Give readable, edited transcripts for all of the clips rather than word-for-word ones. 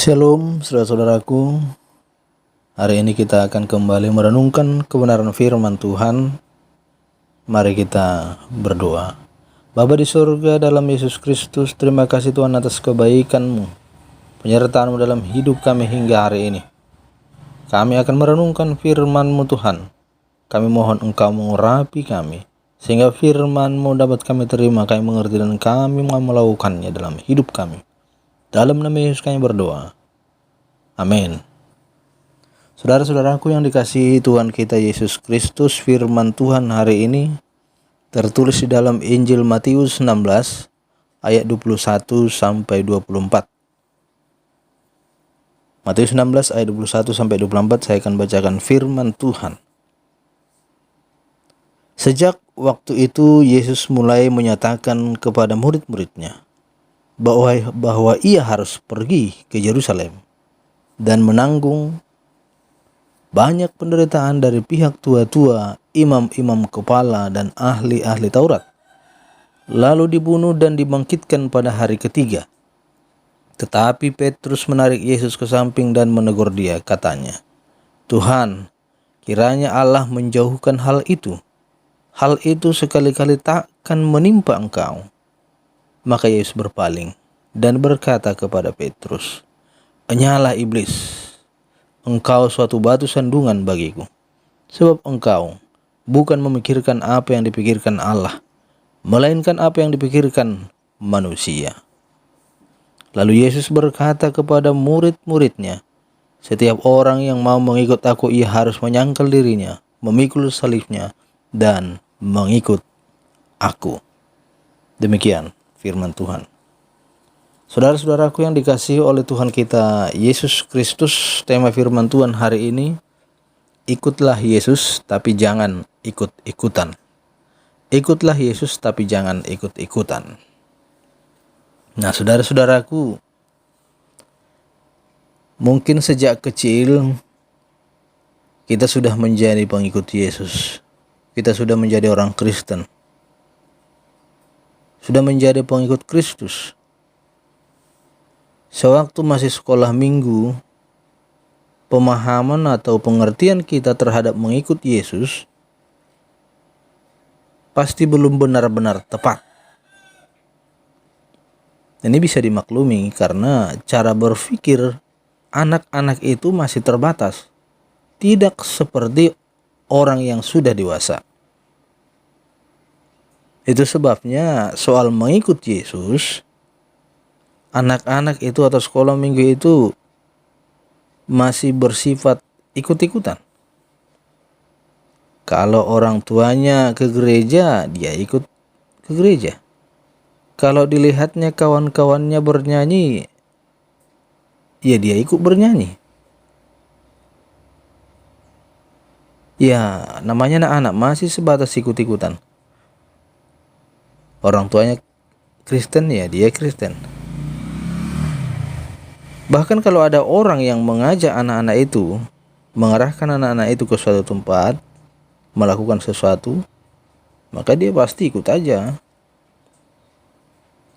Shalom saudara-saudaraku. Hari ini kita akan kembali merenungkan kebenaran firman Tuhan. Mari kita berdoa. Bapa di surga, dalam Yesus Kristus, terima kasih Tuhan atas kebaikan-Mu, penyertaan-Mu dalam hidup kami hingga hari ini. Kami akan merenungkan firman-Mu Tuhan. Kami mohon Engkau mengurapi kami, sehingga firman-Mu dapat kami terima, kami mengerti, dan kami mau melakukannya dalam hidup kami. Dalam nama Yesus kami berdoa. Amin. Saudara-saudaraku yang dikasihi Tuhan kita Yesus Kristus, firman Tuhan hari ini tertulis di dalam Injil Matius 16 ayat 21 sampai 24. Matius 16 ayat 21 sampai 24, saya akan bacakan firman Tuhan. Sejak waktu itu Yesus mulai menyatakan kepada murid-muridnya bahwa ia harus pergi ke Yerusalem dan menanggung banyak penderitaan dari pihak tua-tua, imam-imam kepala, dan ahli-ahli Taurat, lalu dibunuh dan dibangkitkan pada hari ketiga. Tetapi Petrus menarik Yesus ke samping dan menegur dia, katanya, "Tuhan, kiranya Allah menjauhkan hal itu. Hal itu sekali-kali takkan menimpa Engkau." Maka Yesus berpaling dan berkata kepada Petrus, "Enyalah iblis, engkau suatu batu sandungan bagiku, sebab engkau bukan memikirkan apa yang dipikirkan Allah, melainkan apa yang dipikirkan manusia." Lalu Yesus berkata kepada murid-muridnya, "Setiap orang yang mau mengikut aku, ia harus menyangkal dirinya, memikul salibnya, dan mengikut aku." Demikian firman Tuhan. Saudara-saudaraku yang dikasihi oleh Tuhan kita Yesus Kristus, tema firman Tuhan hari ini, ikutlah Yesus tapi jangan ikut-ikutan. Ikutlah Yesus tapi jangan ikut-ikutan. Nah, saudara-saudaraku, mungkin sejak kecil kita sudah menjadi pengikut Yesus. Kita sudah menjadi orang Kristen, sudah menjadi pengikut Kristus. Sewaktu masih sekolah minggu, pemahaman atau pengertian kita terhadap mengikut Yesus pasti belum benar-benar tepat. Ini bisa dimaklumi karena cara berpikir anak-anak itu masih terbatas, tidak seperti orang yang sudah dewasa. Itu sebabnya soal mengikut Yesus, anak-anak itu atau sekolah minggu itu masih bersifat ikut-ikutan. Kalau orang tuanya ke gereja, dia ikut ke gereja. Kalau dilihatnya kawan-kawannya bernyanyi, ya dia ikut bernyanyi. Ya, namanya anak-anak masih sebatas ikut-ikutan. Orang tuanya Kristen, ya dia Kristen. Bahkan kalau ada orang yang mengajak anak-anak itu, mengarahkan anak-anak itu ke suatu tempat, melakukan sesuatu, maka dia pasti ikut aja.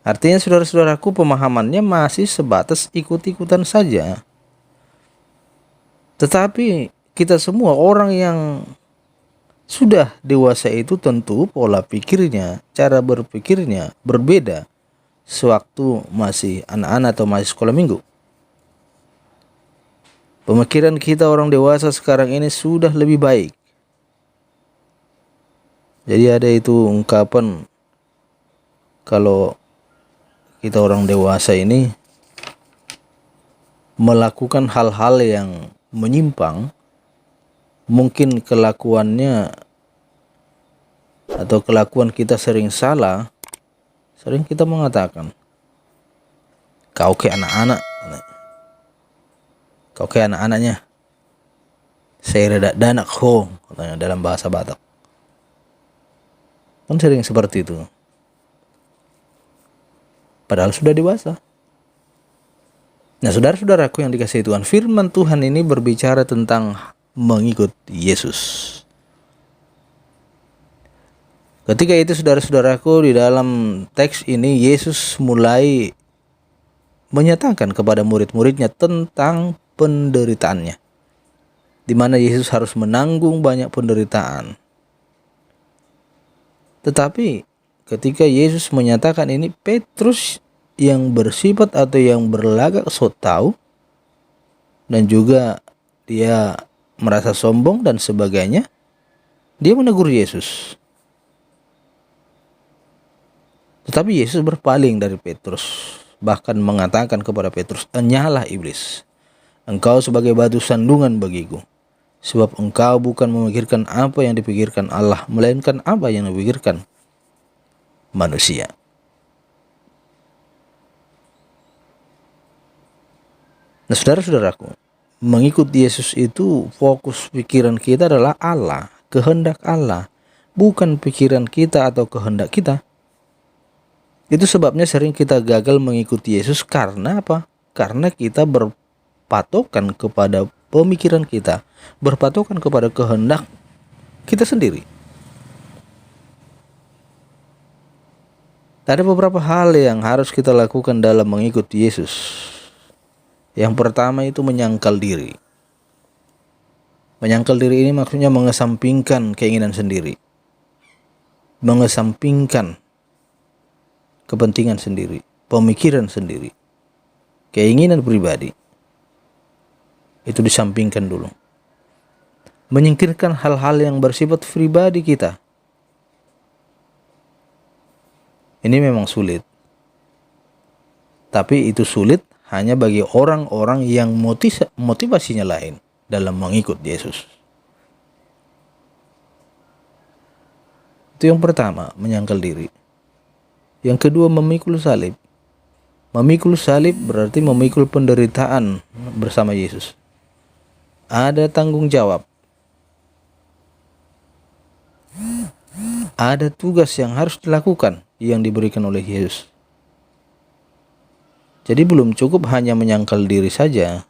Artinya saudara-saudaraku, pemahamannya masih sebatas ikut-ikutan saja. Tetapi kita semua orang yang sudah dewasa itu tentu pola pikirnya, cara berpikirnya berbeda sewaktu masih anak-anak atau masih sekolah minggu. Pemikiran kita orang dewasa sekarang ini sudah lebih baik. Jadi ada itu ungkapan, kalau kita orang dewasa ini melakukan hal-hal yang menyimpang, mungkin kelakuannya atau kelakuan kita sering salah, sering kita mengatakan, "Kau kayak anak-anak, kau kayak anak-anaknya, saya reda danak ho," katanya dalam bahasa Batak. Kan sering seperti itu, padahal sudah dewasa. Nah, saudara-saudaraku yang dikasihi Tuhan, firman Tuhan ini berbicara tentang mengikut Yesus. Ketika itu saudara-saudaraku, di dalam teks ini Yesus mulai menyatakan kepada murid-muridnya tentang penderitaannya, di mana Yesus harus menanggung banyak penderitaan. Tetapi ketika Yesus menyatakan ini, Petrus yang bersifat atau yang berlagak sok tahu dan juga dia merasa sombong dan sebagainya, dia menegur Yesus. Tetapi Yesus berpaling dari Petrus, bahkan mengatakan kepada Petrus, "Enyahlah iblis, engkau sebagai batu sandungan bagiku, sebab engkau bukan memikirkan apa yang dipikirkan Allah, melainkan apa yang dipikirkan manusia." Nah, saudara-saudaraku, mengikut Yesus itu fokus pikiran kita adalah Allah, kehendak Allah, bukan pikiran kita atau kehendak kita. Itu sebabnya sering kita gagal mengikuti Yesus karena apa? Karena kita berpatokan kepada pemikiran kita, berpatokan kepada kehendak kita sendiri. Ada beberapa hal yang harus kita lakukan dalam mengikuti Yesus. Yang pertama itu menyangkal diri. Menyangkal diri ini maksudnya mengesampingkan keinginan sendiri, mengesampingkan kepentingan sendiri, pemikiran sendiri, keinginan pribadi. Itu disampingkan dulu. Menyingkirkan hal-hal yang bersifat pribadi kita. Ini memang sulit. Tapi itu sulit hanya bagi orang-orang yang motivasinya lain dalam mengikut Yesus. Itu yang pertama, menyangkal diri. Yang kedua, memikul salib. Memikul salib berarti memikul penderitaan bersama Yesus. Ada tanggung jawab. Ada tugas yang harus dilakukan yang diberikan oleh Yesus. Jadi belum cukup hanya menyangkal diri saja,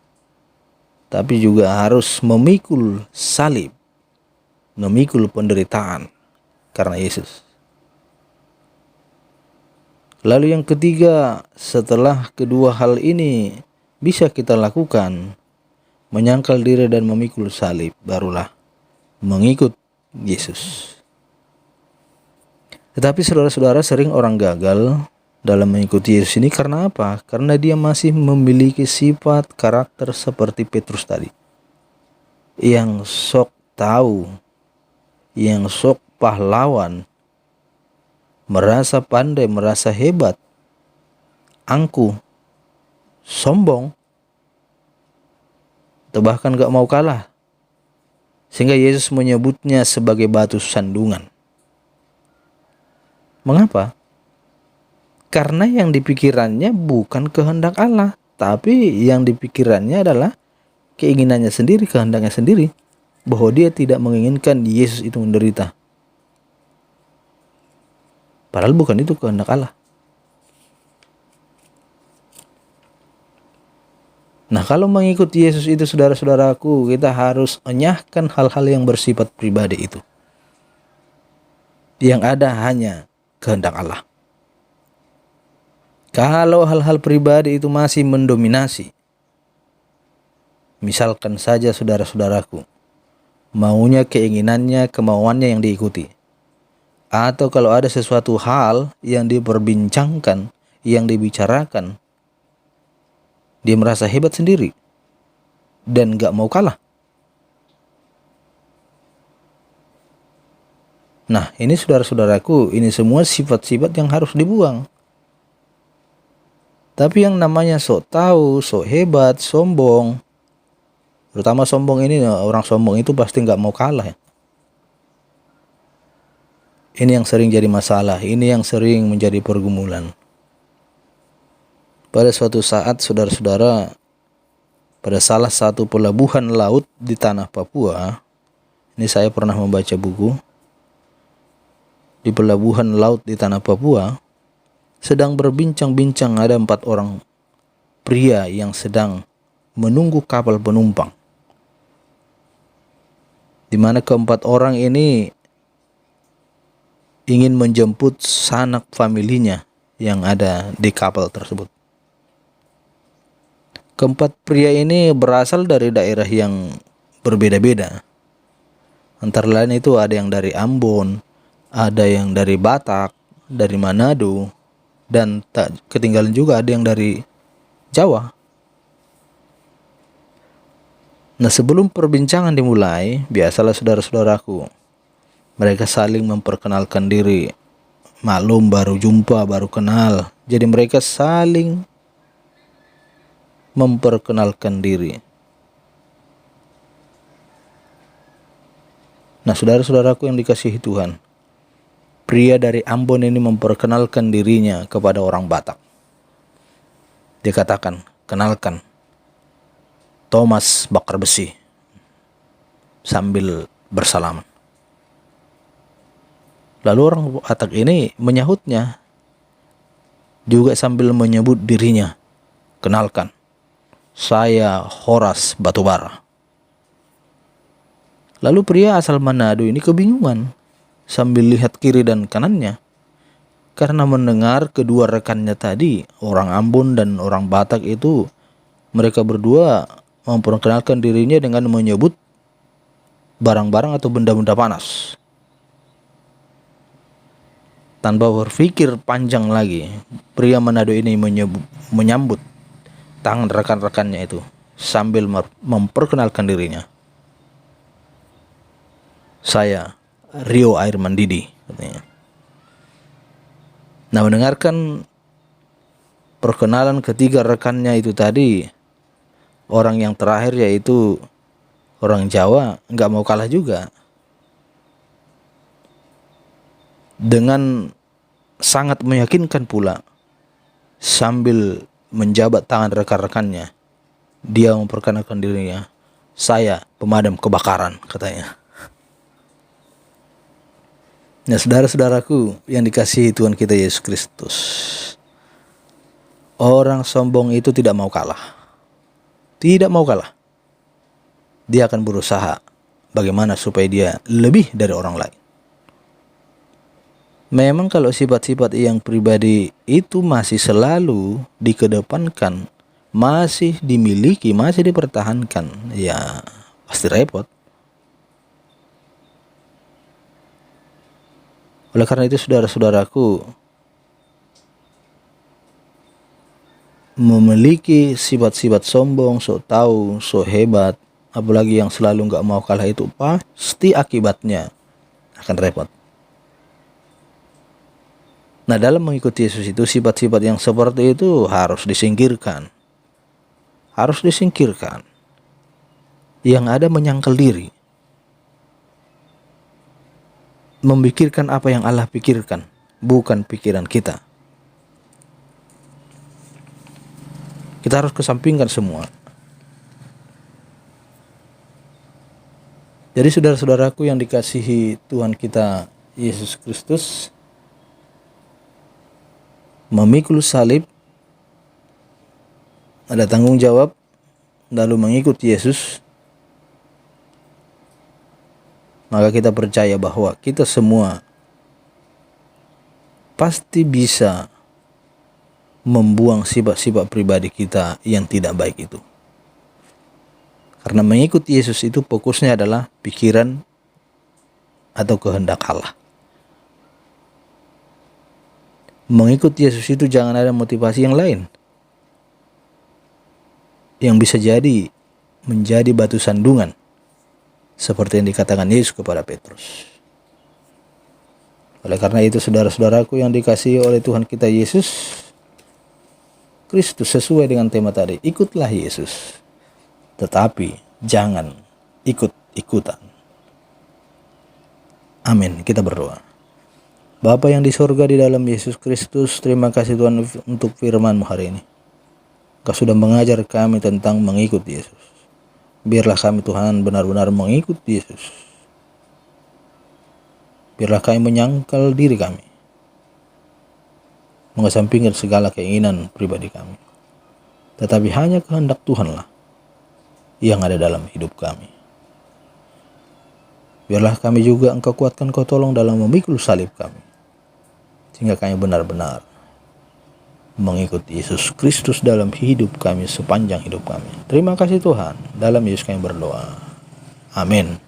tapi juga harus memikul salib, memikul penderitaan karena Yesus. Lalu yang ketiga, setelah kedua hal ini bisa kita lakukan, menyangkal diri dan memikul salib, barulah mengikut Yesus. Tetapi saudara-saudara, sering orang gagal dalam mengikuti Yesus ini karena apa? Karena dia masih memiliki sifat karakter seperti Petrus tadi, yang sok tahu, yang sok pahlawan, merasa pandai, merasa hebat, angkuh, sombong, atau bahkan gak mau kalah. Sehingga Yesus menyebutnya sebagai batu sandungan. Mengapa? Karena yang dipikirannya bukan kehendak Allah, tapi yang dipikirannya adalah keinginannya sendiri, kehendaknya sendiri, bahwa dia tidak menginginkan Yesus itu menderita. Padahal bukan itu kehendak Allah. Nah, kalau mengikuti Yesus itu, saudara-saudaraku, kita harus enyahkan hal-hal yang bersifat pribadi itu. Yang ada hanya kehendak Allah. Kalau hal-hal pribadi itu masih mendominasi, misalkan saja saudara-saudaraku, maunya, keinginannya, kemauannya yang diikuti. Atau kalau ada sesuatu hal yang diperbincangkan, yang dibicarakan, dia merasa hebat sendiri dan gak mau kalah. Nah, ini saudara-saudaraku, ini semua sifat-sifat yang harus dibuang. Tapi yang namanya sok tahu, sok hebat, sombong, terutama sombong ini, orang sombong itu pasti gak mau kalah ya. Ini yang sering jadi masalah, ini yang sering menjadi pergumulan. Pada suatu saat, saudara-saudara, pada salah satu pelabuhan laut di tanah Papua, ini saya pernah membaca buku, di pelabuhan laut di tanah Papua, sedang berbincang-bincang ada 4 orang pria yang sedang menunggu kapal penumpang. Di mana keempat orang ini ingin menjemput sanak familinya yang ada di kapal tersebut. Keempat pria ini berasal dari daerah yang berbeda-beda. Antara lain itu ada yang dari Ambon, ada yang dari Batak, dari Manado, dan tak ketinggalan juga ada yang dari Jawa. Nah, sebelum perbincangan dimulai, biasalah saudara-saudaraku, mereka saling memperkenalkan diri. Maklum, baru jumpa, baru kenal. Jadi mereka saling memperkenalkan diri. Nah, saudara-saudaraku yang dikasihi Tuhan, pria dari Ambon ini memperkenalkan dirinya kepada orang Batak. Dia katakan, kenalkan, Thomas Bakar Besi, sambil bersalaman. Lalu orang Batak ini menyahutnya juga sambil menyebut dirinya. Kenalkan, saya Horas Batubara. Lalu pria asal Manado ini kebingungan sambil lihat kiri dan kanannya. Karena mendengar kedua rekannya tadi, orang Ambon dan orang Batak itu, mereka berdua memperkenalkan dirinya dengan menyebut barang-barang atau benda-benda panas. Tanpa berpikir panjang lagi, pria Manado ini menyambut tangan rekan-rekannya itu sambil memperkenalkan dirinya. Saya Rio Air Mandidi, katanya. Nah, mendengarkan perkenalan ketiga rekannya itu tadi, orang yang terakhir yaitu orang Jawa nggak mau kalah juga. Dengan sangat meyakinkan pula, sambil menjabat tangan rekan-rekannya, dia memperkenalkan dirinya. Saya pemadam kebakaran, katanya. Nah, saudara-saudaraku yang dikasihi Tuhan kita Yesus Kristus, orang sombong itu tidak mau kalah. Tidak mau kalah. Dia akan berusaha bagaimana supaya dia lebih dari orang lain. Memang kalau sifat-sifat yang pribadi itu masih selalu dikedepankan, masih dimiliki, masih dipertahankan, ya pasti repot. Oleh karena itu saudara-saudaraku, memiliki sifat-sifat sombong, sok tahu, sok hebat, apalagi yang selalu nggak mau kalah itu pasti akibatnya akan repot. Nah, dalam mengikuti Yesus itu sifat-sifat yang seperti itu harus disingkirkan. Harus disingkirkan. Yang ada menyangkal diri. Memikirkan apa yang Allah pikirkan, bukan pikiran kita. Kita harus kesampingkan semua. Jadi saudara-saudaraku yang dikasihi Tuhan kita Yesus Kristus, memikul salib, ada tanggung jawab, lalu mengikut Yesus, maka kita percaya bahwa kita semua pasti bisa membuang sifat-sifat pribadi kita yang tidak baik itu. Karena mengikut Yesus itu fokusnya adalah pikiran atau kehendak Allah. Mengikut Yesus itu jangan ada motivasi yang lain yang bisa jadi menjadi batu sandungan seperti yang dikatakan Yesus kepada Petrus. Oleh karena itu saudara-saudaraku yang dikasihi oleh Tuhan kita Yesus Kristus, sesuai dengan tema tadi, ikutlah Yesus, tetapi jangan ikut-ikutan. Amin. Kita berdoa. Bapa yang di surga, di dalam Yesus Kristus, terima kasih Tuhan untuk firman-Mu hari ini. Kau sudah mengajar kami tentang mengikut Yesus. Biarlah kami Tuhan benar-benar mengikut Yesus. Biarlah kami menyangkal diri kami, mengesampingkan segala keinginan pribadi kami. Tetapi hanya kehendak Tuhanlah yang ada dalam hidup kami. Biarlah kami juga Engkau kuatkan, Kau tolong dalam memikul salib kami, sehingga kami benar-benar mengikuti Yesus Kristus dalam hidup kami sepanjang hidup kami. Terima kasih Tuhan. Dalam Yesus kami berdoa. Amin.